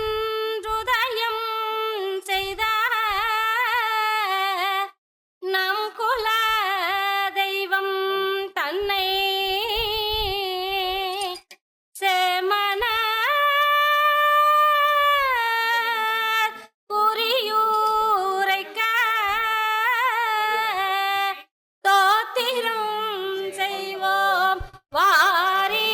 நாமனன்றுதயம் செய்த நம் குல தெய்வம் தன்னை சேமன குறியூரைக்க தோத்திரம் செய்வோம் வாரி.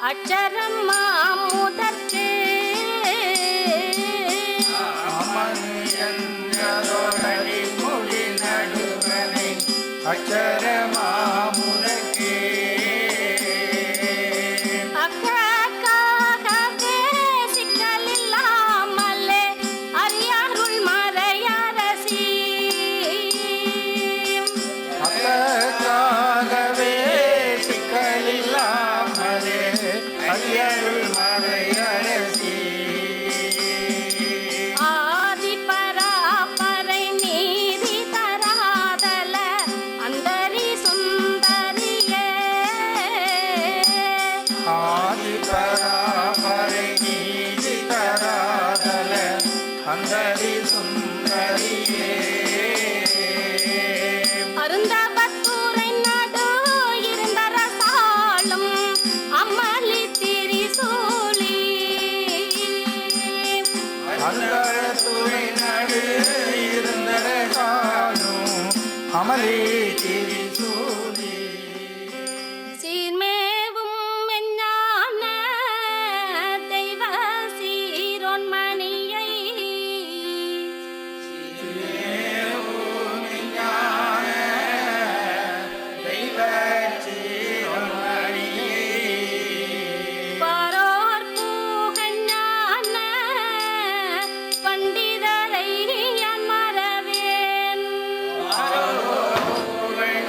அச்சரம் மாமுதற்கு அச்சரமாமுதற்கு அக்காகவே சிக்கலில்லாமலே அரியாருள் மறையரசி அக்காகவே சிக்கலில்லாமலே அரியருள் மறையரசி ஆதி பராபரை நீதி தராதல அந்தரி சுந்தரியே ஆதி பராபரை நீதி தராதல அந்தரி சுந்தரியே அருந்தபத்தூரை நடு இருந்த ரசாலும் அம்மலி திரிசூலி அந்தரத்துறை நடு இருந்தர காலும் அமலே திரிசூலி சீர்மேவும் மெஞ்ஞான தெய்வ சீரோன்மணியை பரோர் பூகஞான பண்டிதரை யான் மறவேன். புகழ்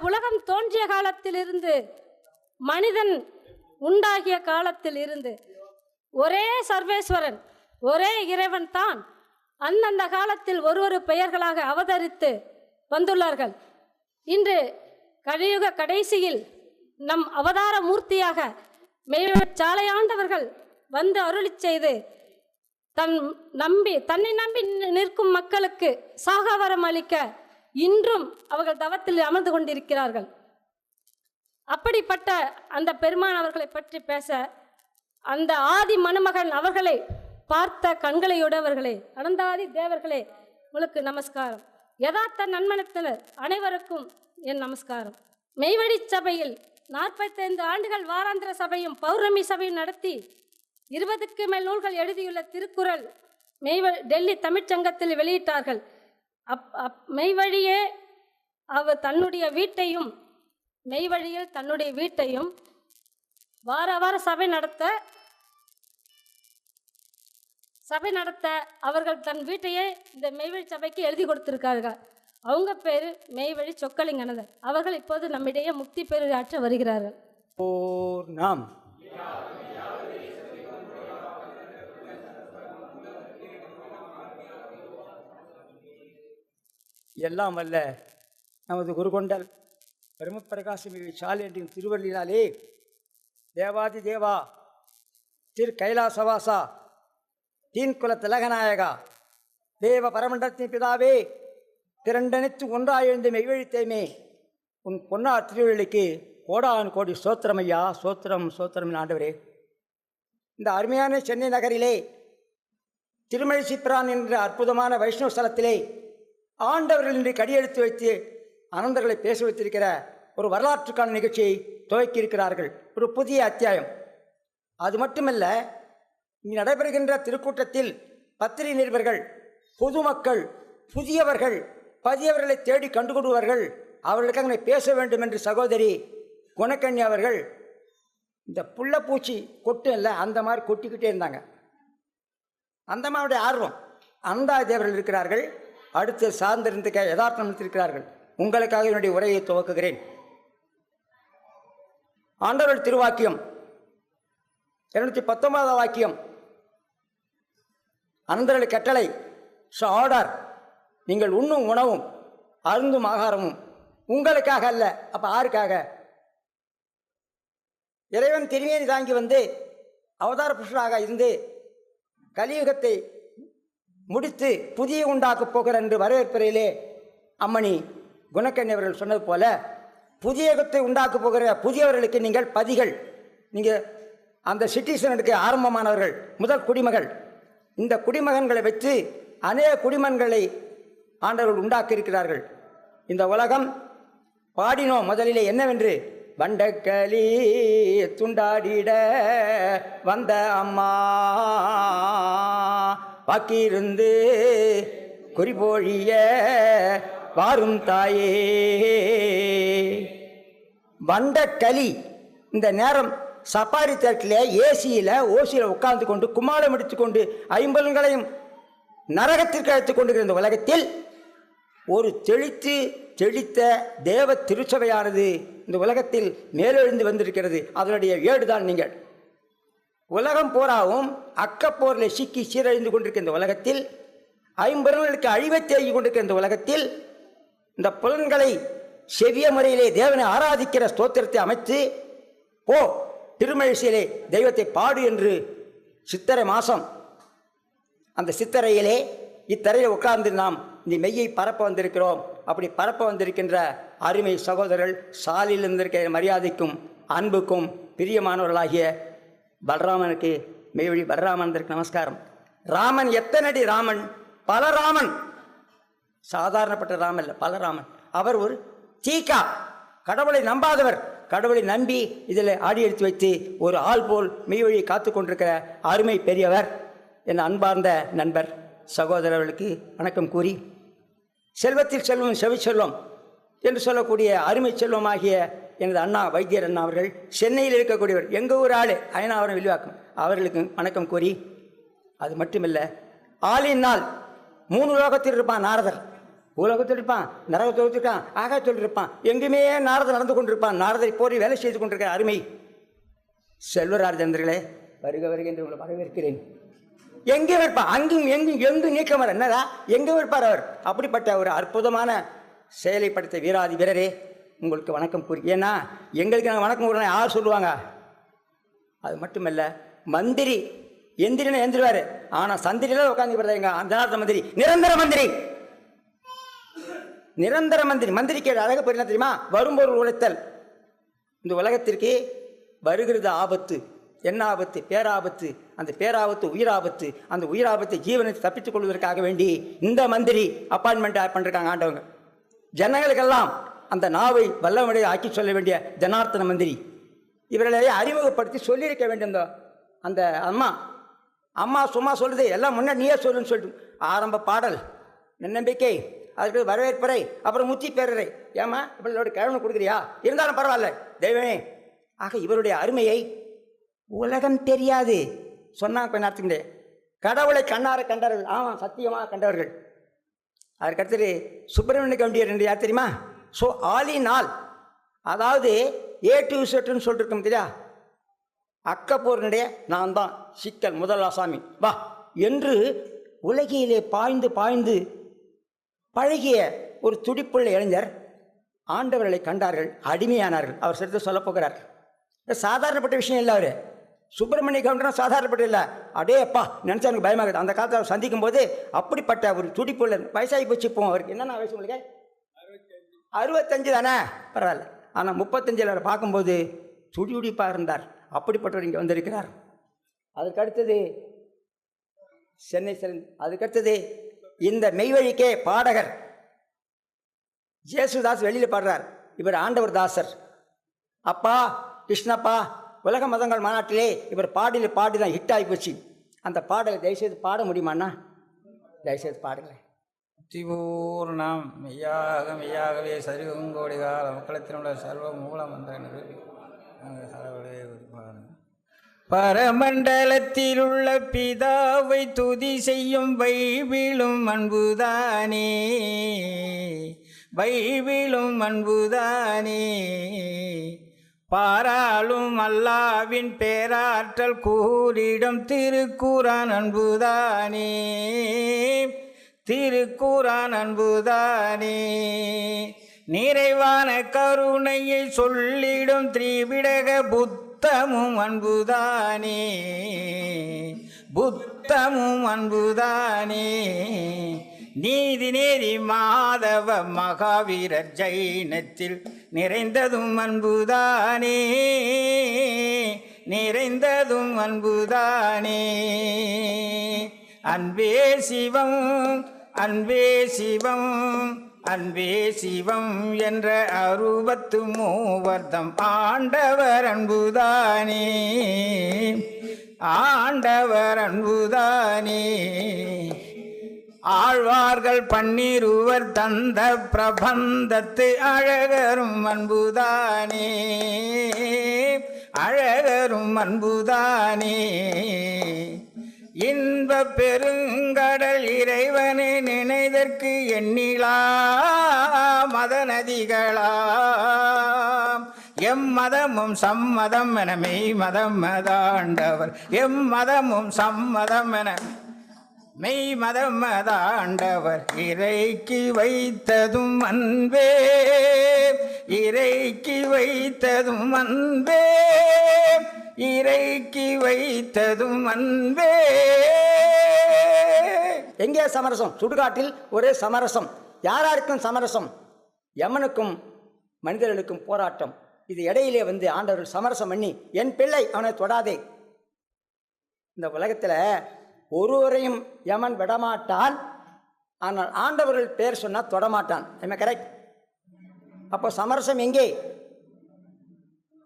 உலகம் தோன்றிய காலத்திலிருந்து மனிதன் உண்டாகிய காலத்தில் இருந்து ஒரே சர்வேஸ்வரன், ஒரே இறைவன் தான் அந்தந்த காலத்தில் ஒரு பெயர்களாக அவதரித்து வந்துள்ளார்கள். இன்று கலியுக கடைசியில் நம் அவதார மூர்த்தியாக சாலையாண்டவர்கள் வந்து அருளி செய்து தன்னை நம்பி நிற்கும் மக்களுக்கு சாகாவரம் அளிக்க இன்றும் அவர்கள் தவத்தில் அமர்ந்து கொண்டிருக்கிறார்கள். அப்படிப்பட்ட அந்த பெருமான் அவர்களை பற்றி பேச, அந்த ஆதி மணமகன் அவர்களை பார்த்த கண்களையுடையவர்களே, அனந்தாதி தேவர்களே, உங்களுக்கு நமஸ்காரம். யதார்த்த நன்மனத்தினர் அனைவருக்கும் என் நமஸ்காரம். மெய்வழி சபையில் 45 ஆண்டுகள் வாராந்திர சபையும் பௌர்ணமி சபையும் நடத்தி 20க்கு மேல் நூல்கள் எழுதியுள்ள திருக்குறள் டெல்லி தமிழ்ச்சங்கத்தில் வெளியிட்டார்கள். மெய்வழியே அவர் தன்னுடைய வீட்டையும் மெய்வழியில் தன்னுடைய வீட்டையும் வார சபை நடத்த அவர்கள் தன் வீட்டையே இந்த மெய்வழி சபைக்கு எழுதி கொடுத்திருக்கார்கள். அவங்க பேரு மெய்வழி சொக்கலிங்கனதர். அவர்கள் இப்போது நம்மிடையே முக்தி பெருஆற்ற வருகிறார்கள். நாம் எல்லாம் வல்ல நமது குருகொண்டல் பிரம்மபிரகாசமி சாலேண்டின் திருவள்ளினாலே தேவாதி தேவா திரு கைலாசவாசா தீன்குல திலகநாயகா தேவ பரமண்டத்தின் பிதாவே திரண்டனைத்து ஒன்றாயெழுந்த மெய்வழித்தேமே உன் பொன்னார் திருவள்ளிக்கு கோடான் கோடி சோத்திரம் ஐயா, சோத்திரம் சோத்திரம் ஆண்டவரே. இந்த அருமையான சென்னை நகரிலே திருமழிசிப்பிரான் என்ற அற்புதமான வைஷ்ணவ ஸ்தலத்திலே ஆண்டவர்கள் இன்று கடியெடுத்து வைத்து அனந்தர்களை பேச வைத்திருக்கிற ஒரு வரலாற்றுக்கான நிகழ்ச்சியை துவக்கியிருக்கிறார்கள். ஒரு புதிய அத்தியாயம். அது மட்டுமல்ல, இங்கு நடைபெறுகின்ற திருக்கூட்டத்தில் பத்திரிகை நிருபர்கள், பொதுமக்கள், புதியவர்கள், பதியவர்களை தேடி கண்டுகொள்வார்கள். அவர்களுக்காக பேச வேண்டும் என்று சகோதரி குணக்கண்ணி அவர்கள் இந்த புள்ளப்பூச்சி கொட்டு இல்லை, அந்த மாதிரி கொட்டிக்கிட்டே இருந்தாங்க. அந்த மாதிரி ஆர்வம் அந்தா தேவர்கள் இருக்கிறார்கள். அடுத்து சார்ந்திருந்த யதார்த்தம் இருக்கிறார்கள். உங்களுக்காக என்னுடைய உரையை துவக்குகிறேன். ஆண்டவர்கள் திருவாக்கியம் 219 வாக்கியம். அனந்தர்கள் கட்டளை ஆர்டர், நீங்கள் உண்ணும் உணவும் அருந்தும் ஆகாரமும் உங்களுக்காக அல்ல. அப்ப யாருக்காக? இறைவன் திருமேனி தாங்கி வந்து அவதார புருஷராக இருந்து கலியுகத்தை முடித்து புதிய உண்டாக்கப் போகிற என்று வரவேற்பறையிலே அம்மணி குணக்கண்ணி அவர்கள் சொன்னது போல, புதிய யுகத்தை உண்டாக்கப் போகிற புதியவர்களுக்கு நீங்கள் பதிகள். நீங்கள் அந்த சிட்டிசனுக்கு ஆரம்பமானவர்கள், முதல் குடிமகள். இந்த குடிமகன்களை வைத்து அநேக குடிமகன்களை ஆண்டவர்கள் உண்டாக்கி இருக்கிறார்கள். இந்த உலகம் பாடினோம் முதலிலே என்னவென்று, வண்டக்களி துண்டாடிட வந்த அம்மா வாக்கியிருந்து குறிபோழிய வாரும் தாயே. வண்டக்களி இந்த நேரம் சப்பாரி தேட்டில் ஓசியில் உட்கார்ந்து கொண்டு கும்மாளம் எடுத்துக்கொண்டு ஐம்பலன்களையும் நரகத்திற்கு அழைத்துக் கொண்டிருக்கிற இந்த உலகத்தில் ஒரு தெளித்த தேவ திருச்சபையானது இந்த உலகத்தில் மேலெழுந்து வந்திருக்கிறது. அதனுடைய ஏடுதான் நீங்கள். உலகம் போராவும் அக்கப்போரில் சிக்கி சீரழிந்து கொண்டிருக்கிற இந்த உலகத்தில், ஐம்பொருள்களுக்கு அழிவை தேங்கி கொண்டிருக்கிற இந்த உலகத்தில், இந்த புலன்களை செவிய முறையிலே தேவனை ஆராதிக்கிற ஸ்தோத்திரத்தை அமைத்து திருமழிசையிலே தெய்வத்தை பாடு என்று சித்திரை மாதம் அந்த சித்திரையிலே இத்தரையில் உட்கார்ந்து நாம் இந்த மெய்யை பரப்ப வந்திருக்கிறோம். அப்படி பரப்ப வந்திருக்கின்ற அருமை சகோதரர்கள், சாலில் இருந்திருக்கிற மரியாதைக்கும் அன்புக்கும் பிரியமானவர்களாகிய பலராமனுக்கு, மெய்வழி பலராமனுக்கு நமஸ்காரம். ராமன் எத்தனடி ராமன்? பல ராமன், சாதாரணப்பட்ட ராமன் இல்லை, பலராமன். அவர் ஒரு தீக்கா, கடவுளை நம்பாதவர், கடவுளை நம்பி இதில் ஆடி எடுத்து வைத்து ஒரு ஆள் போல் மெய்வழியை காத்து கொண்டிருக்கிற அருமை பெரியவர். என் அன்பார்ந்த நண்பர் சகோதரர்களுக்கு வணக்கம் கூறி, செல்வத்தில் செல்வம் செவி செல்வம் என்று சொல்லக்கூடிய அருமை செல்வமாகிய எனது அண்ணா வைத்தியர் அண்ணா அவர்கள் சென்னையில் இருக்கக்கூடியவர், எங்கள் ஊர் ஆள், அயனாவரம் வில்வாக்கம், அவர்களுக்கு வணக்கம் கூறி, அது மட்டுமில்லை, ஆளின் நாள் 3 லோகத்தில் இருப்பான் நாரதர். உலகத்தில் இருப்பான், நரகத்தில் இருக்கான், ஆகாயத்தில் இருப்பான், எங்குமே நாரதர் நடந்து கொண்டிருப்பான். நாரதை போரி வேலை செய்து கொண்டிருக்கிற அருமை செல்வராஜேந்திரர்களே, வருக வருக என்று உங்களை வரவேற்கிறேன். எங்கே இருப்பான், அங்கும் எங்கும் எங்கு நீக்கம் வர என்னதா எங்கே இருப்பார் அவர். அப்படிப்பட்ட ஒரு அற்புதமான செயலை படைத்த வீராதி வீரரே, உங்களுக்கு வணக்கம் கூறி. ஏன்னா எங்களுக்கு நாங்கள் வணக்கம் கூறினா யார் சொல்லுவாங்க? அது மட்டுமல்ல, மந்திரி எந்திரினா எந்திரிவார், ஆனால் சந்திரியில் உட்காந்து விடுறா எங்கள் ஜனார்தன மந்திரி, நிரந்தர மந்திரி. நிரந்தர மந்திரி. மந்திரிக்கு அழகு பேர் என்ன தெரியுமா? வரும்பொருள் உழைத்தல். இந்த உலகத்திற்கு வருகிறது ஆபத்து. என்ன ஆபத்து? பேராபத்து. அந்த பேராபத்து உயிராபத்து. அந்த உயிராபத்தை ஜீவனை தப்பித்துக் கொள்வதற்காக வேண்டி இந்த மந்திரி அப்பாயின்மெண்ட் பண்ணிருக்காங்க ஆண்டவங்க. ஜனங்களுக்கெல்லாம் அந்த நாவை வல்லமடைய ஆக்கி சொல்ல வேண்டிய ஜனார்த்தன மந்திரி. இவர்களை அறிமுகப்படுத்தி சொல்லியிருக்க வேண்டும். அந்த அம்மா சும்மா சொல்லுது, எல்லாம் முன்னாடி நீயே சொல்லுன்னு சொல்லிட்டு ஆரம்ப பாடல் நன்னம்பிக்கை, அதுக்கு வரவேற்பறை, அப்புறம் முத்தி பேரரை. ஏமா இப்படி கிழமை கொடுக்குறியா? இருந்தாலும் பரவாயில்ல தெய்வமே. ஆக இவருடைய அருமையை உலகம் தெரியாது சொன்னாங்க. கொஞ்ச நேரத்துக்கு கடவுளை கண்ணார கண்டவர்கள். ஆமாம், சத்தியமாக கண்டவர்கள். அதுக்கடுத்து சுப்பிரமணிய கவுண்டியர் என்று யார் தெரியுமா? ஸோ ஆலினால், அதாவது ஏ டு செட்டுன்னு சொல்லிருக்கோம் தெரியா, அக்கப்போருடைய நான் தான் சிக்கல் முதலாசாமி வா என்று உலகிலே பாய்ந்து பாய்ந்து பழகிய ஒரு துடிப்புள்ள இளைஞர் ஆண்டவர்களை கண்டார்கள், அடிமையானார்கள். அவர் சரித்து சொல்ல போகிறார். சாதாரணப்பட்ட விஷயம் இல்லை. அவர் சுப்பிரமணிய கவுண்டர் சாதாரணப்பட்ட இல்லை. அடே அப்பா நினச்சா எனக்கு பயமாகுது. அந்த காலத்தில் அவர் சந்திக்கும் போது அப்படிப்பட்ட ஒரு துடிப்புள்ள, வயசாகி போச்சு. இப்போ அவருக்கு என்னென்ன வயசு உங்களுக்கு? 65 தானே, பரவாயில்ல. ஆனால் 35 அவரை பார்க்கும்போது துடிப்பாக இருந்தார். அப்படிப்பட்டவர் இங்கே வந்திருக்கிறார். அதுக்கடுத்தது சென்னை அதுக்கடுத்தது இந்த மெய்வழிக்கே பாடகர் ஜேசுதாஸ் வெளியில் பாடுறார். இவர் ஆண்டவர் தாசர். அப்பா கிருஷ்ணப்பா உலக மதங்கள் மாநாட்டிலே இவர் பாடி தான் ஹிட் ஆகி போச்சு. அந்த பாடலை தயவுசெய்து பாட முடியுமாண்ணா? தயவுசெய்து பாடுங்களேன். திபூர்ணம் மெய்யாக மெய்யாகவே சரிவங்கோடி கால மக்களத்தினுள்ள சர்வ மூலம் என்ற பரமண்டலத்தில் உள்ள பிதாவை துதி செய்யும் பைபிளும் அன்புதானே, பைபிளும் அன்புதானே. பாராளும் அல்லாவின் பேராற்றல் கூறிடும் திருக்குரான் அன்புதானே, திருக்குரான் அன்புதானே. நிறைவான கருணையை சொல்லிடும் திரிபிடக புத்தமும் அன்புதானே, புத்தமும் அன்புதானே. நீதி நேரி மாதவ மகாவீரர் ஜைனத்தில் நிறைந்ததும் அன்புதானே, நிறைந்ததும் அன்புதானே. அன்பே சிவம், அன்பே சிவம், அன்பே சிவம் என்ற 63 ஆண்டவர் அன்புதானே, ஆண்டவர் அன்புதானே. ஆழ்வார்கள் 12 தந்த பிரபந்தத்து அழகரும் அன்புதானே, அழகரும் அன்புதானே. இன்ப பெருங்கடல் இறைவனை நினைதற்கு எண்ணிலா மதநதிகளாம். எம்மதமும் சம்மதம் என மெய் மதம் மதாண்டவர், எம்மதமும் சம்மதம் என மெய் மதம் மதாண்டவர். இறைக்கு வைத்ததும் அன்பே, இறைக்கு வைத்ததும் அன்பே, இறைக்கு வைத்ததும் அன்பே. எங்கே சமரசம்? சுடுகாட்டில் ஒரே சமரசம். யாராருக்கும் சமரசம்? யமனுக்கும் மனிதர்களுக்கும் போராட்டம். இது இடையிலே வந்து ஆண்டவர்கள் சமரசம் பண்ணி, என் பிள்ளை அவனை தொடாதே. இந்த உலகத்தில் ஒருவரையும் யமன் விடமாட்டான், ஆனால் ஆண்டவர்கள் பேர் சொன்னால் தொடமாட்டான். என்ன கரெக்ட்? அப்போ சமரசம் எங்கே?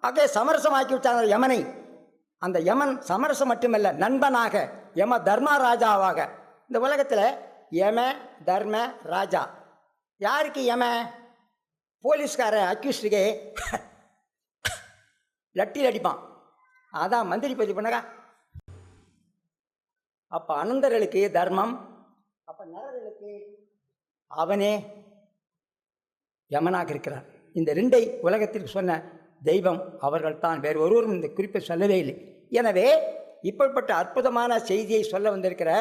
ஆகே சமரசம் ஆக்கி விட்டாங்க யமனை. அந்த யமன் சமரசம் மட்டுமல்ல, நண்பனாக யம தர்ம ராஜாவாக. இந்த உலகத்தில் யம தர்ம ராஜா. யாருக்கு யம? போலீஸ்காரன் அக்யூஸ்டுக்கு லட்டியில் அடிப்பான், அதான் மந்திரி பதிவு பண்ணக. அப்போ அனந்தர்களுக்கு தர்மம், அப்போ நரர்களுக்கு அவனே யமனாக இருக்கிறார். இந்த ரெண்டை உலகத்திற்கு சொன்ன தெய்வம் அவர்கள்தான், வேறு ஒருவரும் இந்த குறிப்பை சொல்லவே இல்லை. எனவே இப்படிப்பட்ட அற்புதமான செய்தியை சொல்ல வந்திருக்கிற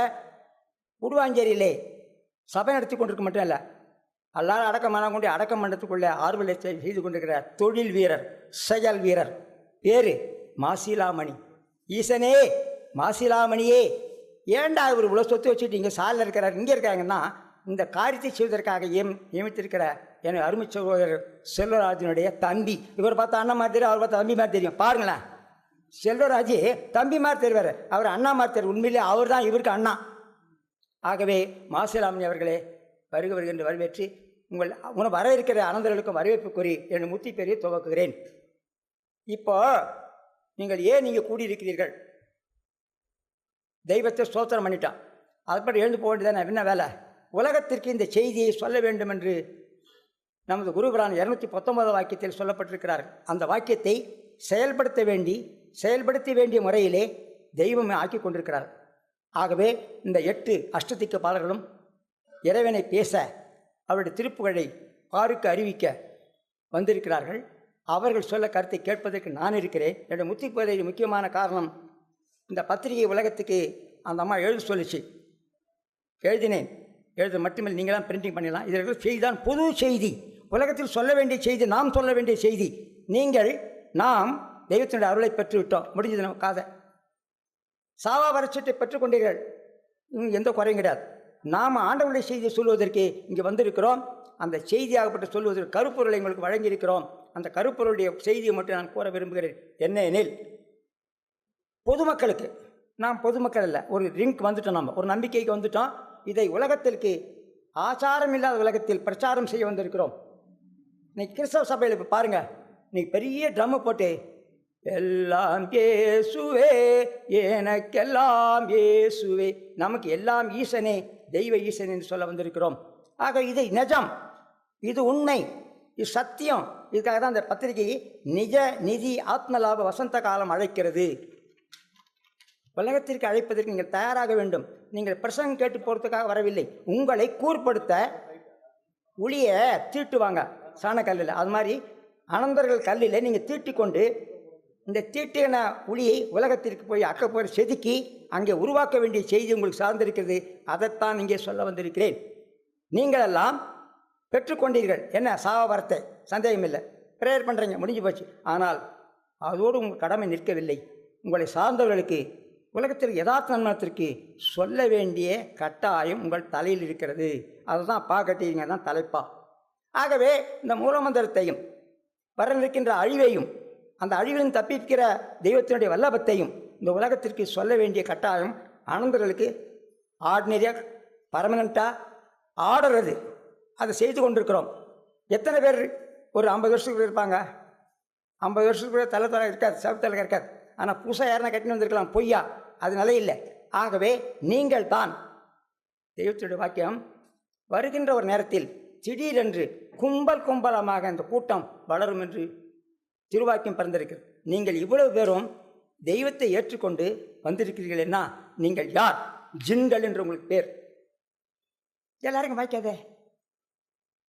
உடுவாஞ்சேரியிலே சபை நடத்தி கொண்டிருக்க மட்டும் இல்லை, எல்லாரும் அடக்கமான கொண்டு அடக்கம் மன்றத்துக்குள்ளே ஆர்வலை செய்து கொண்டிருக்கிற தொழில் வீரர், செயல் வீரர், பேரு மாசிலாமணி. ஈசனே மாசிலாமணியே, ஏண்டா இவர் இவ்வளோ சொத்து வச்சுட்டு இங்கே சாலில் இருக்கிறார், இங்கே இருக்காங்கன்னா இந்த காரியத்தை செய்வதற்காக நியமித்திருக்கிற என் அருமை சகோதரர் செல்வராஜனுடைய தம்பி. இவர் பார்த்தா அண்ணா மாதிரி தெரியும், அவர் பார்த்தா தம்பி மாதிரி தெரியும். பாருங்களேன், செல்வராஜ் தம்பி மாதிரி தெரிவார், அவர் அண்ணா மாதிரி தெரியும். உண்மையிலே அவர் தான் இவருக்கு அண்ணா. ஆகவே மாசிலாமணி அவர்களே வருக வருகின்ற வரவேற்று உங்கள் வர இருக்கிற அனந்தர்களுக்கும் வரவேற்பு கூறி என் முத்தி பெரிய துவக்குகிறேன். இப்போ நீங்கள் கூடியிருக்கிறீர்கள், தெய்வத்தை ஸ்தோத்திரம் பண்ணிட்டான், அதுபடி எழுந்து போக வேண்டியதானே, என்ன வேலை? உலகத்திற்கு இந்த செய்தியை சொல்ல வேண்டும் என்று நமது குருபுரான் 219 வாக்கியத்தில் சொல்லப்பட்டிருக்கிறார். அந்த வாக்கியத்தை செயல்படுத்த வேண்டிய முறையிலே தெய்வமே ஆக்கி கொண்டிருக்கிறார். ஆகவே இந்த 8 அஷ்டதிக்கு பாலர்களும் இறைவனை பேச, அவருடைய திருப்புகழை பாருக்கு அறிவிக்க வந்திருக்கிறார்கள். அவர்கள் சொல்ல கருத்தை கேட்பதற்கு நான் இருக்கிறேன். என்னுடைய முத்திப்பதில் முக்கியமான காரணம், இந்த பத்திரிகை உலகத்துக்கு அந்த அம்மா எழுத சொல்லிச்சு, எழுதினேன். எழுத மட்டுமில்லை, நீங்களாம் பிரிண்டிங் பண்ணிடலாம். இதில் செய்தி தான் பொது செய்தி, உலகத்தில் சொல்ல வேண்டிய செய்தி, நாம் சொல்ல வேண்டிய செய்தி. நாம் தெய்வத்தினுடைய அருளை பெற்றுவிட்டோம், முடிஞ்சது நம்ம காதை. சாவா வரச்சீட்டை பெற்றுக்கொண்டீர்கள், எந்த குறையும் கிடையாது. நாம் ஆண்டவருடைய செய்தியை சொல்வதற்கு இங்கே வந்திருக்கிறோம். அந்த செய்தியாகப்பட்டு சொல்வதற்கு கருப்பொருளை உங்களுக்கு வழங்கியிருக்கிறோம். அந்த கருப்பொருளுடைய செய்தியை மட்டும் நான் கூற விரும்புகிறேன். என்ன எனில், பொதுமக்களுக்கு, நாம் பொதுமக்கள் இல்லை, ஒரு ரிங்க் வந்துட்டோம், நம்ம ஒரு நம்பிக்கைக்கு வந்துட்டோம். இதை உலகத்திற்கு ஆச்சாரம் இல்லாத உலகத்தில் பிரச்சாரம் செய்ய வந்திருக்கிறோம். இன்னைக்கு கிறிஸ்தவ சபையில் இப்போ பாருங்கள், இன்னைக்கு பெரிய ட்ரம்மு போட்டு எல்லாம் இயேசுவே எனக்கெல்லாம் இயேசுவே, நமக்கு எல்லாம் ஈசனே, தெய்வ ஈசன் என்று சொல்ல வந்திருக்கிறோம். ஆக இது நிஜம், இது உண்மை, இது சத்தியம். இதுக்காக தான் அந்த பத்திரிகை நிஜ நிதி ஆத்மலாப வசந்த காலம் அழைக்கிறது. உலகத்திற்கு அழைப்பதற்கு நீங்கள் தயாராக வேண்டும். நீங்கள் பிரசங்கம் கேட்டு போகிறதுக்காக வரவில்லை, உங்களை கூர்ப்படுத்த உளியை தீட்டுவாங்க சாணக்கல்லில். அது மாதிரி அனந்தர்கள் கல்லில் நீங்கள் தீட்டிக்கொண்டு இந்த தீட்டின உளியை உலகத்திற்கு போய் அக்கப்போய் செதுக்கி அங்கே உருவாக்க வேண்டிய செய்தி உங்களுக்கு சார்ந்திருக்கிறது. அதைத்தான் இங்கே சொல்ல வந்திருக்கிறேன். நீங்களெல்லாம் பெற்றுக்கொண்டீர்கள், என்ன சாவரத்தை சந்தேகம் இல்லை, ப்ரேயர் பண்ணுறீங்க, முடிஞ்சு போச்சு. ஆனால் அதோடு உங்கள் கடமை நிற்கவில்லை. உங்களை சார்ந்தவர்களுக்கு உலகத்திற்கு யதார்த்த நன்மத்திற்கு சொல்ல வேண்டிய கட்டாயம் உங்கள் தலையில் இருக்கிறது. அதை தான் கட்டிங்க, தான் தலைப்பா. ஆகவே இந்த மூலமந்திரத்தையும் வரவிருக்கின்ற அழிவையும் அந்த அழிவிலும் தப்பிக்கிற தெய்வத்தினுடைய வல்லபத்தையும் இந்த உலகத்திற்கு சொல்ல வேண்டிய கட்டாயம் ஆனந்தர்களுக்கு ஆர்டினரியாக பர்மனண்ட்டாக ஆடுறது, அதை செய்து கொண்டிருக்கிறோம். எத்தனை பேர் ஒரு 50 வருஷத்துக்கு இருப்பாங்க? 50 வருஷத்துக்கு தலை இருக்காது, செவத்தலை இருக்காது. ஆனால் புதுசாக யாருன்னா கட்டின்னு வந்திருக்கலாம், பொய்யா, அது நிலை இல்லை. ஆகவே நீங்கள் தான் தெய்வத்தினுடைய வாக்கியம் வருகின்ற ஒரு நேரத்தில் திடீரென்று கும்பலமாக இந்த கூட்டம் வளரும் என்று திருவாக்கியம் பிறந்திருக்கிறது. நீங்கள் இவ்வளவு பேரும் தெய்வத்தை ஏற்றுக்கொண்டு வந்திருக்கிறீர்கள். என்ன, நீங்கள் யார்? ஜின்கள் என்று உங்களுக்கு பேர். எல்லாருக்கும் வாய்க்காதே,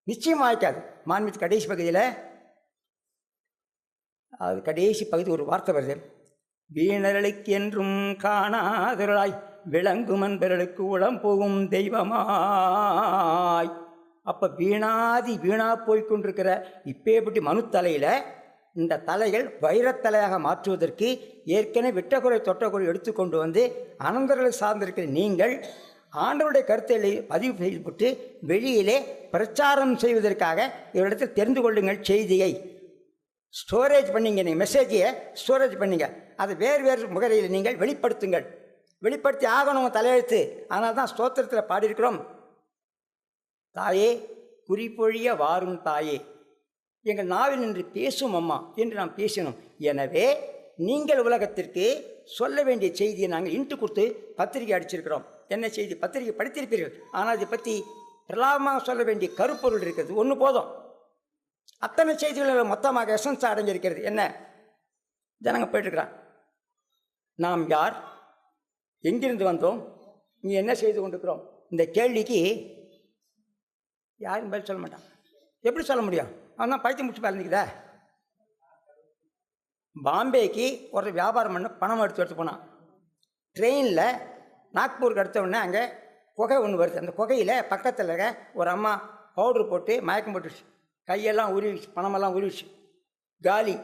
நிச்சயம் வாய்க்காது. மான்மித்து கடைசி பகுதியில், அது கடைசி பகுதி ஒரு வார்த்தை வருது, வீணர்களுக்கு என்றும் காணாதவர்களாய் விளங்குமன் பிறருக்கு உளம் போகும் தெய்வமாய். அப்போ வீணா போய்கொண்டிருக்கிற இப்பேப்பட்டி மனு தலையில் இந்த தலைகள் வைரத்தலையாக மாற்றுவதற்கு ஏற்கனவே விட்டக்குறை தொட்டக்குறை எடுத்துக்கொண்டு வந்து அனந்தர்களை சார்ந்திருக்கிற நீங்கள் ஆண்டவருடைய கருத்தை பதிவு செய்துவிட்டு வெளியிலே பிரச்சாரம் செய்வதற்காக இவரிடத்தில் தெரிந்து கொள்ளுங்கள் செய்தியை. ஸ்டோரேஜ் பண்ணிங்க, நீங்கள் மெசேஜையை ஸ்டோரேஜ் பண்ணிங்க, அதை வேறு முகரையில் நீங்கள் வெளிப்படுத்துங்கள். வெளிப்படுத்தி ஆகணும் தலையெழுத்து. அதனால தான் ஸ்தோத்திரத்தில் பாடியிருக்கிறோம், தாயே குறிப்பொழிய வாரும் தாயே, எங்கள் நாவில் நின்று பேசும் அம்மா என்று நாம் பேசினோம். எனவே நீங்கள் உலகத்திற்கு சொல்ல வேண்டிய செய்தியை நாங்கள் இன்ட்டு கொடுத்து பத்திரிகை அடிச்சிருக்கிறோம். என்ன செய்தி? பத்திரிகை படித்திருப்பீர்கள். ஆனால் இதை பற்றி பிரலாபமாக சொல்ல வேண்டிய கருப்பொருள் இருக்கிறது, ஒன்று போதும். அத்தனை செய்திகள் மொத்தமாக எசன்ஸ் அடங்கியிருக்கிறது. என்ன, ஜனங்க போயிட்டுருக்கிறான், நாம் யார், எங்கிருந்து வந்தோம், இங்கே என்ன செய்து கொண்டிருக்கிறோம்? இந்த கேள்விக்கு யாரும் பதில் சொல்ல மாட்டான். எப்படி சொல்ல முடியும்? அவன் தான் பைத்தியம் முடிச்சு பறந்துக்குதா. பாம்பேக்கு ஒரு வியாபாரம் பண்ண பணம் எடுத்து போனான். ட்ரெயினில் நாக்பூருக்கு அடுத்த உடனே அங்கே குகை ஒன்று வருது. அந்த குகையில் பக்கத்தில் ஒரு அம்மா பவுட்ரு போட்டு மயக்கம் போட்டுருச்சு. கையெல்லாம் உருவிச்சு, பணமெல்லாம் உருவிச்சு, காலி.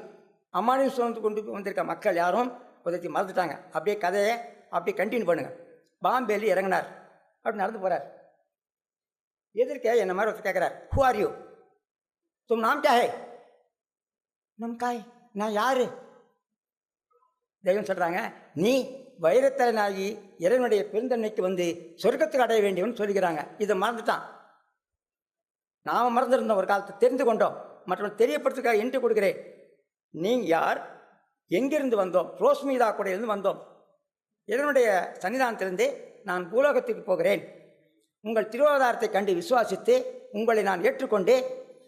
அம்மானையும் சுமந்து கொண்டு வந்திருக்க மக்கள் யாரும் உதவி மறந்துட்டாங்க. அப்படியே கதையை அப்படியே கண்டினியூ பண்ணுங்கள். பாம்பேல இறங்கினார். அப்படி நடந்து போகிறார். எதிர்க்க என்ன மாதிரி ஒருத்தர் கேட்குறார், ஹூ ஆர் யூ, தும் நாம் கே ஹை? நம் காய், நான் யாரு? தெய்வம் சொல்கிறாங்க, நீ வைரத்தலனாகி இறைவனுடைய பெருந்தன்மைக்கு வந்து சொர்க்கத்துக்கு அடைய வேண்டியவன் சொல்லிக்கிறாங்க. இதை மறந்துட்டான். நாம் மறந்துருந்தோம், ஒரு காலத்தை தெரிந்து கொண்டோம். மற்றவர்கள் தெரியப்படுத்துக்காக என்று கொடுக்கிறேன். நீங்கள் யார், எங்கிருந்து வந்தோம்? ரோஸ்மீதா கூட இருந்து வந்தோம். இறைவனுடைய சன்னிதானத்திலிருந்து நான் பூலோகத்துக்கு போகிறேன். உங்கள் திருவாதாரத்தை கண்டு விசுவாசித்து உங்களை நான் ஏற்றுக்கொண்டு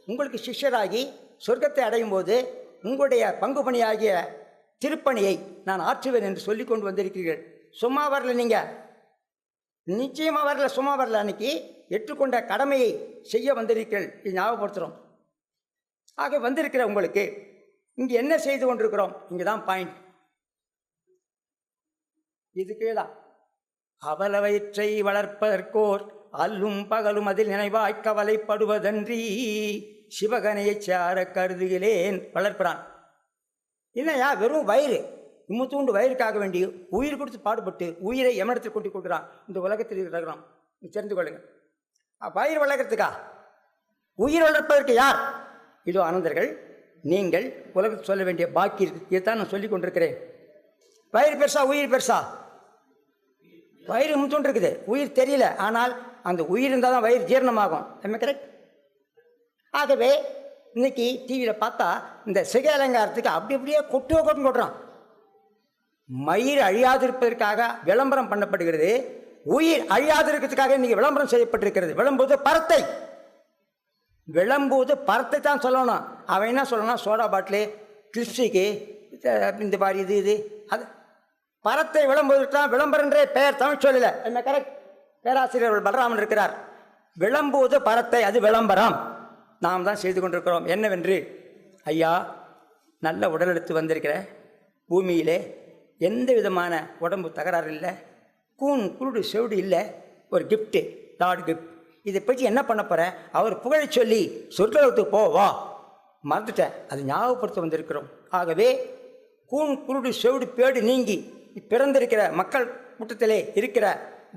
உங்களுக்கு சிஷ்யராகி சொர்க்கத்தை அடையும் போது உங்களுடைய பங்கு பணியாகிய திருப்பணியை நான் ஆற்றுவேன் என்று சொல்லி கொண்டு வந்திருக்கிறீர்கள். சும்மா வரல, நீங்கள் நிச்சயமாக வரல, சும்மா வரல. அன்னைக்கு ஏற்றுக்கொண்ட கடமையை செய்ய வந்திருக்கிறீர்கள். இது ஞாபகப்படுத்துகிறோம். ஆக வந்திருக்கிற உங்களுக்கு இங்கே என்ன செய்து கொண்டிருக்கிறோம்? இங்கே தான் பாயிண்ட். இது கீழா அவலவற்றை வளர்ப்பதற்கோர் அல்லும் பகலும் அதில் நினைவாய் கவலைப்படுவதன்றி சிவகனையை சார கருதுகிறேன் வளர்க்கிறான். இல்லையா, வெறும் வயிறு, இம்முத்தூண்டு வயிறுக்காக வேண்டி உயிர் கொடுத்து பாடுபட்டு உயிரை எமனத்தில் கொண்டு கொடுக்குறான். இந்த உலகத்தில் இருக்கிறோம், தெரிந்து கொள்ளுங்க. வயிறு வளர்க்கறதுக்கா? உயிர் வளர்ப்பதற்கு யார்? இதோ அனந்தர்கள், நீங்கள் உலகத்தில் சொல்ல வேண்டிய பாக்கி இருக்கு. இதைத்தான் நான் சொல்லி கொண்டிருக்கிறேன். வயிறு பெருசா உயிர் பெருசா? வயிறு முத்தோண்டு இருக்குது, உயிர் தெரியல. ஆனால் அந்த உயிர் இருந்தால் தான் வயிறு ஜீரணமாகும். கரெக்ட்? ஆகவே இன்னைக்கு டிவியில் பார்த்தா இந்த சிகை அலங்காரத்துக்கு அப்படி அப்படியே கொட்டுறான். மயிர் அழியாதிருப்பதற்காக விளம்பரம் பண்ணப்படுகிறது. உயிர் அழியாதிருக்கிறதுக்காக இன்னைக்கு விளம்பரம் செய்யப்பட்டிருக்கிறது. விளம்புவது பரத்தை, விளம்புவது பரத்தை தான் சொல்லணும். அவன் என்ன சொல்லணும்? சோடா பாட்டிலு, கிளிப்ஸ்டிக்கு, இந்த மாதிரி இது அது பரத்தை விளம்புவதற்கு தான் விளம்பரன்றே பெயர். தமிழ் சொல்லல. என்ன கரெக்ட்? பேராசிரியர் பலராமன் இருக்கிறார். விளம்புவது பரத்தை, அது விளம்பரம். நாம் தான் செய்து கொண்டிருக்கிறோம். என்னவென்று, ஐயா, நல்ல உடல் எடுத்து வந்திருக்கிற பூமியிலே எந்த விதமான உடம்பு தகராறு இல்லை, கூன் குருடு செவிடு இல்லை, ஒரு கிஃப்ட்டு, லார்ட் கிஃப்ட். இதை பற்றி என்ன பண்ண போகிறேன்? அவர் புகழை சொல்லி சொர்க்கத்துக்கு போவா மறந்துட்டேன். அது ஞாபகப்படுத்த வந்திருக்கிறோம். ஆகவே கூன் குருடு செவிடு பேடு நீங்கி பிறந்திருக்கிற மக்கள் கூட்டத்திலே இருக்கிற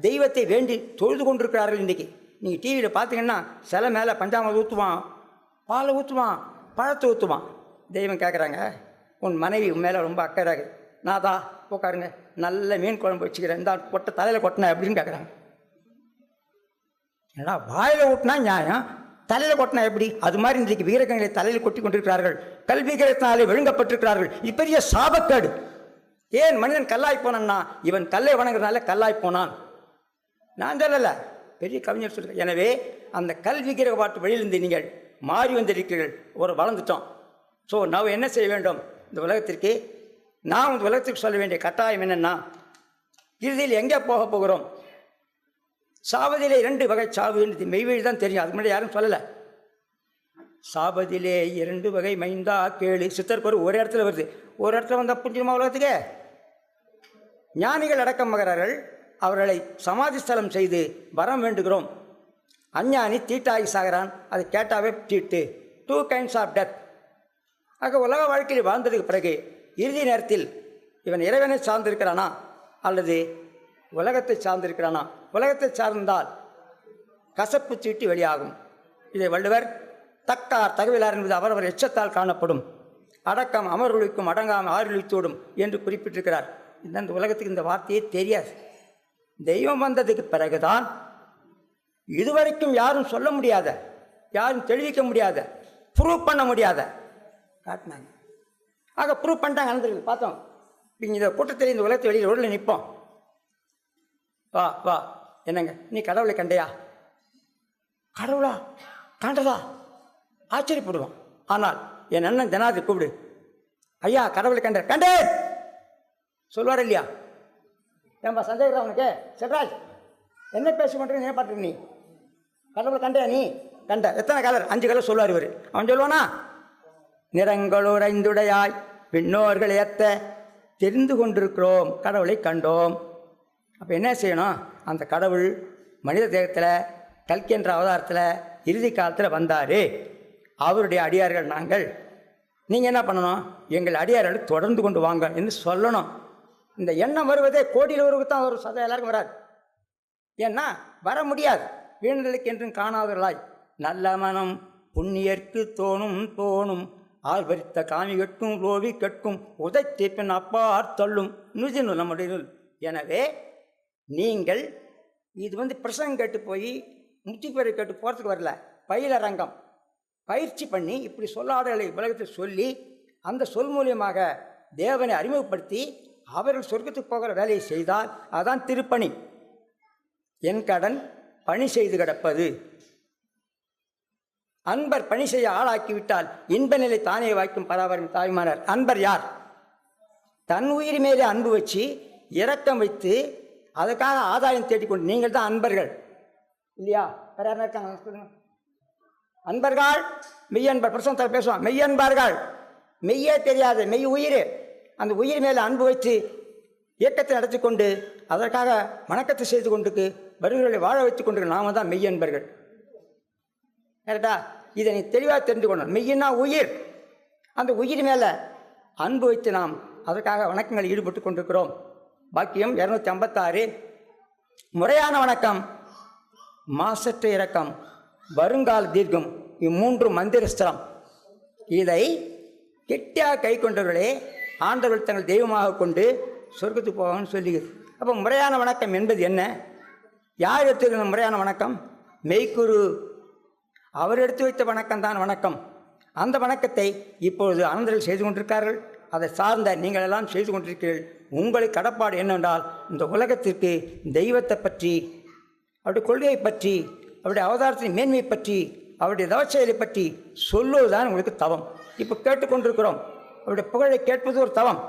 தெய்வத்தை வேண்டி தொழுது கொண்டிருக்கிறார்கள். இன்றைக்கி நீங்கள் டிவியில் பார்த்தீங்கன்னா சில மேலே பஞ்சாமிர்தம் ஊற்றுவான், பாலை ஊற்றுவான், பழத்தை ஊற்றுவான். தெய்வம் கேட்குறாங்க, உன் மனைவி உன் மேலே ரொம்ப அக்கறாங்க, நாதா உட்காருங்க, நல்ல மீன் குழம்பு வச்சுக்கிறேன், இந்த கொட்டை தலையில் கொட்டினேன் அப்படின்னு கேட்குறாங்க. ஏன்னா வாயில் ஊட்டினா நியாயம், தலையில் கொட்டினா எப்படி? அது மாதிரி இன்றைக்கு வீரகங்களை தலையில் கொட்டி கொண்டிருக்கிறார்கள். கல்விகிறத்தினாலே விழுங்கப்பட்டிருக்கிறார்கள். இது பெரிய சாபக்கேடு. ஏன் மனிதன் கல்லாய் போனான்னா, இவன் கல்லை வணங்குறதுனால கல்லாய் போனான். நான் சொல்லலை, பெரிய கவிஞர் சொல்லுங்கள். எனவே அந்த கல்விகிற பாட்டு வழியிலிருந்து நீங்கள் மாறி வந்திருக்கிறீர்கள், ஒரு வளர்ந்துட்டோம். ஸோ நாம் என்ன செய்ய வேண்டும்? இந்த உலகத்திற்கு நாம் இந்த உலகத்துக்கு சொல்ல வேண்டிய கட்டாயம் என்னென்னா, இறுதியில் எங்கே போக போகிறோம்? சாவதிலே 2 வகை சாவு என்று மெய்வழி தான் தெரியும். அதுக்கு முன்னாடி யாரும் சொல்லலை. சாபதிலே 2 வகை மைந்தா கேளு. சித்தர் பொருள் ஒரு இடத்துல வருது. ஒரு இடத்துல வந்தால் புரிஞ்சுமா உலகத்துக்கு? ஞானிகள் அடக்கம் மகிறார்கள், அவர்களை சமாதி ஸ்தலம் செய்து வரம் வேண்டுகிறோம். அஞ்ஞானி தீட்டாகி சாகிறான், அது கேட்டாவே தீட்டு. 2 kinds ஆஃப் டெத். ஆக உலக வாழ்க்கையில் வாழ்ந்ததுக்கு பிறகு இறுதி நேரத்தில் இவன் இறைவனை சார்ந்திருக்கிறானா அல்லது உலகத்தை சார்ந்திருக்கிறானா? உலகத்தை சார்ந்தால் கசப்பு சீட்டு வெளியாகும். இதை வள்ளுவர் தக்கார் தகவலார் என்பது அவரவர் எச்சத்தால் காணப்படும். அடக்கம் அமர்வொழிக்கும் அடங்காமல் ஆறுழித்தோடும் என்று குறிப்பிட்டிருக்கிறார். இந்த உலகத்துக்கு இந்த வார்த்தையே தெரியாது. தெய்வம் வந்ததுக்கு பிறகுதான் இதுவரைக்கும் யாரும் சொல்ல முடியாத, யாரும் தெளிவிக்க முடியாத, ப்ரூவ் பண்ண முடியாத காட்டினாங்க. ஆக ப்ரூவ் பண்ணிட்டாங்க. நடந்திருக்கு பார்த்தோம். இந்த கூட்டத்தில் இந்த உலகத்தை வெளியில் ரோடில் நிற்போம். வா வா, என்னங்க நீ கடவுளை கண்டையா? கடவுளா காண்டதா? ஆச்சரியப்படுவான். ஆனால் என் அண்ணன் ஜனாதிபதி கூப்பிடு, ஐயா கடவுளை கண்டே சொல்வார் இல்லையா? ஏன்பா சந்தேகம் உனக்கு? செல்ராஜ் என்ன பேச மாட்டேங்க? ஏன் பார்த்துருக்க நீ? கடவுளை கண்டையா? நீ கண்ட எத்தனை கலர்? 5 கலர் சொல்லுவார் இவர். அவன் சொல்லுவானா? நிறங்களோர் ஐந்துடையாய் விண்ணோர்கள் ஏத்த தெரிந்து கொண்டிருக்கிறோம், கடவுளை கண்டோம். அப்போ என்ன செய்யணும்? அந்த கடவுள் மனித தேகத்தில் கல்கி என்ற அவதாரத்தில் இறுதி காலத்தில் வந்தார். அவருடைய அடியார்கள் நாங்கள். நீங்கள் என்ன பண்ணணும்? எங்கள் அடியார்களை தொடர்ந்து கொண்டு வாங்க என்று சொல்லணும். இந்த எண்ணம் வருவதே கோடியில் ஒருவருக்கு தான் வரும், சதா எல்லாருக்கும் வராது. ஏன்னா வர முடியாது. வீணர்களுக்கு என்றும் காணாதவர்களாய் நல்ல மனம் புண்ணியர்க்கு தோணும் ஆர்வரித்த காமி கட்கும் லோவி கட்கும் உதைத்தீப்பின் அப்பார் தள்ளும் நுதி நூல் நம்முடைய நூல். எனவே நீங்கள் இது பிரசங்கம் கேட்டு போய் முத்தி பேரை கேட்டு போகிறதுக்கு வரல. பயிலரங்கம் பயிற்சி பண்ணி இப்படி சொல்லாடலை உலகத்தில் சொல்லி அந்த சொல் மூலியமாக தேவனை அறிமுகப்படுத்தி அவர்கள் சொர்க்கத்துக்கு போகிற வேலையை செய்தால் அதான் திருப்பணி. என் கடன் பணி செய்து கிடப்பது. அன்பர் பணி செய்ய ஆளாக்கிவிட்டால் இன்ப நிலை தானே வாய்க்கும் பராபரம் தாய்மானார். அன்பர் யார்? தன் உயிர் மேலே அன்பு வச்சு இரக்கம் வைத்து அதுக்காக ஆதாயம் தேடிக்கொண்டு நீங்கள் தான் அன்பர்கள் இல்லையா? வேற யாரும் இருக்காங்க? அன்பர்கள் மெய்யன்பர் பிரசங்கத்தில் பேசுவான். மெய்யன்பார்கள் மெய்யே தெரியாது, மெய் உயிர். அந்த உயிர் மேலே அன்பு வைத்து இயக்கத்தை நடத்தி கொண்டு அதற்காக வணக்கத்தை செய்து கொண்டு வருகிறவர்களை வாழ வைத்து கொண்டு நாம தான் மெய்யன்பர்கள். கரெக்டா? இதை நீ தெளிவாக தெரிந்து கொள்ளணும். மெய்யினா உயிர். அந்த உயிர் மேலே அன்பு வைத்து நாம் அதற்காக வணக்கங்களில் ஈடுபட்டு கொண்டிருக்கிறோம். பாக்கியம் 256. முறையான வணக்கம், மாசற்ற இரக்கம், வருங்கால தீர்க்கம், இம்மூன்று மந்திரஸ்திரம். இதை கெட்டியாக கை கொண்டவர்களே ஆண்டவர்கள் தங்கள் தெய்வமாக கொண்டு சொர்க்கத்துக்கு போவாங்கன்னு சொல்லிக்குது. அப்போ முறையான வணக்கம் என்பது என்ன? யார் எடுத்துக்கிற முறையான வணக்கம்? மெய்க்குரு. அவர் எடுத்து வைத்த வணக்கம் தான் வணக்கம். அந்த வணக்கத்தை இப்பொழுது அனந்தர்கள் செய்து கொண்டிருக்கார்கள். அதை சார்ந்த நீங்கள் எல்லாம் செய்து கொண்டிருக்கிறீர்கள். உங்களுக்கு கடப்பாடு என்னவென்றால் இந்த உலகத்திற்கு தெய்வத்தை பற்றி, அவருடைய கொள்கையை பற்றி, அவருடைய அவதாரத்தின் மேன்மையை பற்றி, அவருடைய தவச்செயலை பற்றி சொல்லுவதுதான் உங்களுக்கு தவம். இப்போ கேட்டுக்கொண்டிருக்கிறோம். அவருடைய புகழை கேட்பது ஒரு தவம்,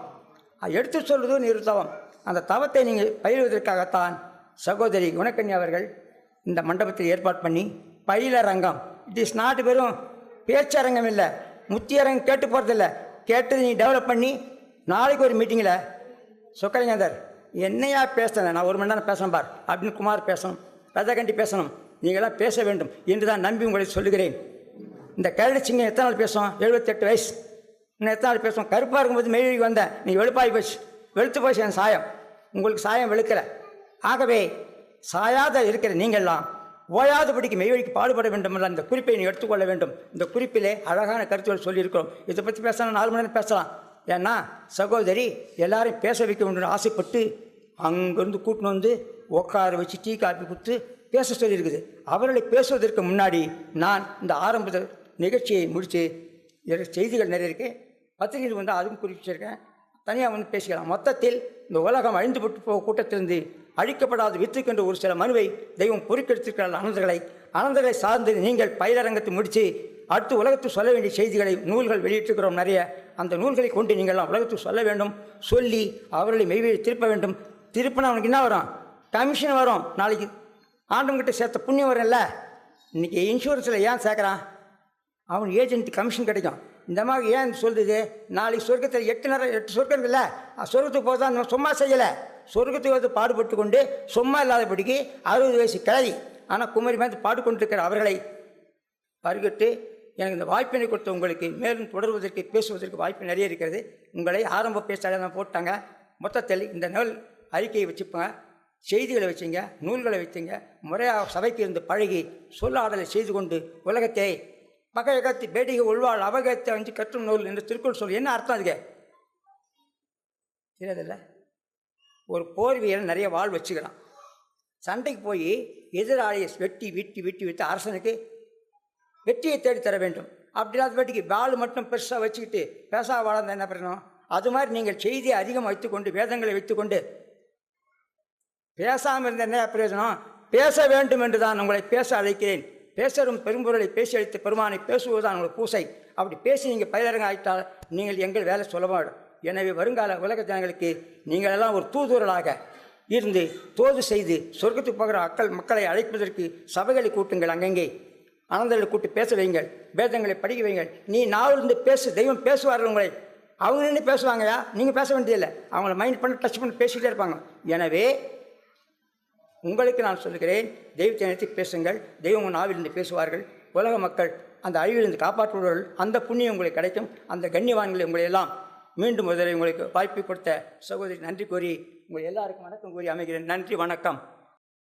அது எடுத்து சொல்வது ஒரு தவம். அந்த தவத்தை நீங்கள் பயிலுவதற்காகத்தான் சகோதரி குணக்கன்யா அவர்கள் இந்த மண்டபத்தில் ஏற்பாடு பண்ணி பயிலரங்கம். இட் இஸ் நாட் வெறும் பேச்சரங்கம் இல்லை, முத்தியரங்கம் கேட்டு போகிறதில்ல. கேட்டது நீ டெவலப் பண்ணி நாளைக்கு ஒரு மீட்டிங்கில் சொக்கலிங்கந்தர் என்னையா பேசலை, நான் 1 மணி நேரம் பேசணும் பார் அப்படின்னு குமார் பேசணும், ரஜகண்டி பேசணும், நீங்களாம் பேச வேண்டும் என்று தான் நம்பி உங்களை சொல்லுகிறேன். இந்த கரடி சிங்கம் எத்தனை நாள் பேசும்? 78 வயசு. இன்னும் எத்தனை நாள் பேசுவோம்? கருப்பாக இருக்கும்போது மெய்வழிக்கு வந்தேன், நீ வெளுப்பாகி போச்சு, வெளுத்து போச்சு என் சாயம். உங்களுக்கு சாயம் வெளுக்கலை. ஆகவே சாயாத இருக்கிற நீங்கள்லாம் ஓயாதபடிக்கு மெய்வழிக்கு பாடுபட வேண்டும் என்ற இந்த குறிப்பை நீ எடுத்துக்கொள்ள வேண்டும். இந்த குறிப்பிலே அழகான கருத்துக்கள் சொல்லியிருக்கிறோம். இதை பற்றி பேசலாம் 4 மணி நேரம் பேசலாம். ஏன்னா சகோதரி எல்லாரையும் பேச வைக்க வேண்டும் ஆசைப்பட்டு அங்கேருந்து கூட்டின்னு வந்து உட்கார வச்சு டீ காப்பி கொடுத்து பேச சொல்லியிருக்குது. அவர்களை பேசுவதற்கு முன்னாடி நான் இந்த ஆரம்ப நிகழ்ச்சியை முடித்து செய்திகள் நிறைய இருக்குது, பத்திரிகையில் வந்து அதுவும் குறிப்பிச்சிருக்கேன், தனியாக வந்து பேசிக்கலாம். மொத்தத்தில் இந்த உலகம் அழிந்துபட்டு போக கூட்டத்திலிருந்து அழிக்கப்படாத வித்துக்கென்ற ஒரு சில மனுவை தெய்வம் பொறுக்கெடுத்திருக்கிற அனந்தர்களை சார்ந்து நீங்கள் பயிலரங்கத்தை முடித்து அடுத்து உலகத்துக்கு சொல்ல வேண்டிய செய்திகளை நூல்கள் வெளியிட்டிருக்கிறோம் நிறைய. அந்த நூல்களை கொண்டு நீங்கள்லாம் உலகத்துக்கு சொல்ல வேண்டும். சொல்லி அவர்களை மெய்வழி திருப்ப வேண்டும். திருப்பினா அவனுக்கு என்ன வரும்? கமிஷன் வரும். நாளைக்கு ஆண்டவங்கிட்ட சேர்த்த புண்ணியம் வரும்ல. இன்றைக்கி இன்சூரன்ஸில் ஏன் சேர்க்குறான்? அவன் ஏஜென்ட் கமிஷன் கிடைக்கும். இந்த மாதிரி ஏன் சொல்லுது? நாளைக்கு சொர்க்கத்தில் 8 சொர்க்கம் இல்லை, சொர்க்கத்துக்கு போக தான் சும்மா செய்யலை. சொர்க்கத்துக்கு வந்து பாடுபட்டு கொண்டு சும்மா இல்லாதபடிக்கு 60 வயசு கிளவி ஆனால் குமரி மாதிரி பாடுகொண்டிருக்கிற அவர்களை பருகிட்டு எனக்கு இந்த வாய்ப்பினை கொடுத்த உங்களுக்கு மேலும் தொடர்வதற்கு பேசுவதற்கு வாய்ப்பு நிறைய இருக்கிறது. உங்களை ஆரம்ப பேச்சாளர் தான் போட்டாங்க. மொத்தத்தில் இந்த நூல் அறிக்கையை வச்சுப்போங்க, செய்திகளை வச்சுங்க, நூல்களை வச்சுங்க, முறையாக சபைக்கு இருந்து பழகி சொல்லாடலை செய்து கொண்டு உலகத்தை பகையகத்து பேடிகை உள்வாள் அவகத்தை வந்து கற்றும் நூல் என்று திருக்குறள் சொல்லி என்ன அர்த்தம்? அதுக்கு தெரியாதில்ல. ஒரு போர் வீரன் நிறைய வாழ் வச்சுக்கிறான். சண்டைக்கு போய் எதிராளியை வெட்டி விட்டு விட்டு விட்டு அரசனுக்கு வெற்றியை தேடித்தர வேண்டும். அப்படி இல்லாத வேட்டிக்கு வாள் மட்டும் பெருசாக வச்சுக்கிட்டு பேசா வாழ்ந்த என்ன பண்ணணும்? அது மாதிரி நீங்கள் செய்தியை அதிகம் வைத்துக்கொண்டு வேதங்களை வைத்துக்கொண்டு பேசாமல் இருந்த என்ன பிரயோஜனம்? பேச வேண்டும் என்று தான் உங்களை பேச அழைக்கிறேன். பேசரும் பெரும்பொருளை பேசி அளித்த பெருமானை பேசுவதுதான் உங்கள் பூசை. அப்படி பேசி நீங்கள் பயிலரங்க ஆகிட்டால் நீங்கள் எங்கள் வேலை சொல்லமாடும். எனவே வருங்கால உலக ஜனங்களுக்கு நீங்கள் எல்லாம் ஒரு தூதுவர்களாக இருந்து தோது செய்து சொர்க்கத்துக்கு போகிற மக்களை அழைப்பதற்கு சபைகளை கூட்டுங்கள். அங்கங்கே அனந்தர்களை கூப்பிட்டு பேச வைங்கள், வேதங்களை படிக்க வைங்கள். நீ நாவிலிருந்து பேசு, தெய்வம் பேசுவார்கள் உங்களை. அவங்க நின்று பேசுவாங்கயா, நீங்கள் பேச வேண்டியதில்லை. அவங்கள மைண்ட் பண்ணி டச் பண்ணி பேசிக்கிட்டே இருப்பாங்க. எனவே உங்களுக்கு நான் சொல்கிறேன், தெய்வத்தை நினைத்து பேசுங்கள். தெய்வம் உங்கள் நாவிலிருந்து பேசுவார்கள். உலக மக்கள் அந்த அழிவிலிருந்து காப்பாற்றுவார்கள். அந்த புண்ணியம் உங்களுக்கு கிடைக்கும். அந்த கண்ணியவான்களை உங்களை எல்லாம் மீண்டும் முதலில் உங்களுக்கு வாய்ப்பு கொடுத்த சகோதரி நன்றி கூறி உங்கள் எல்லாருக்கும் வணக்கம் கூறி அமைகிறேன். நன்றி, வணக்கம்.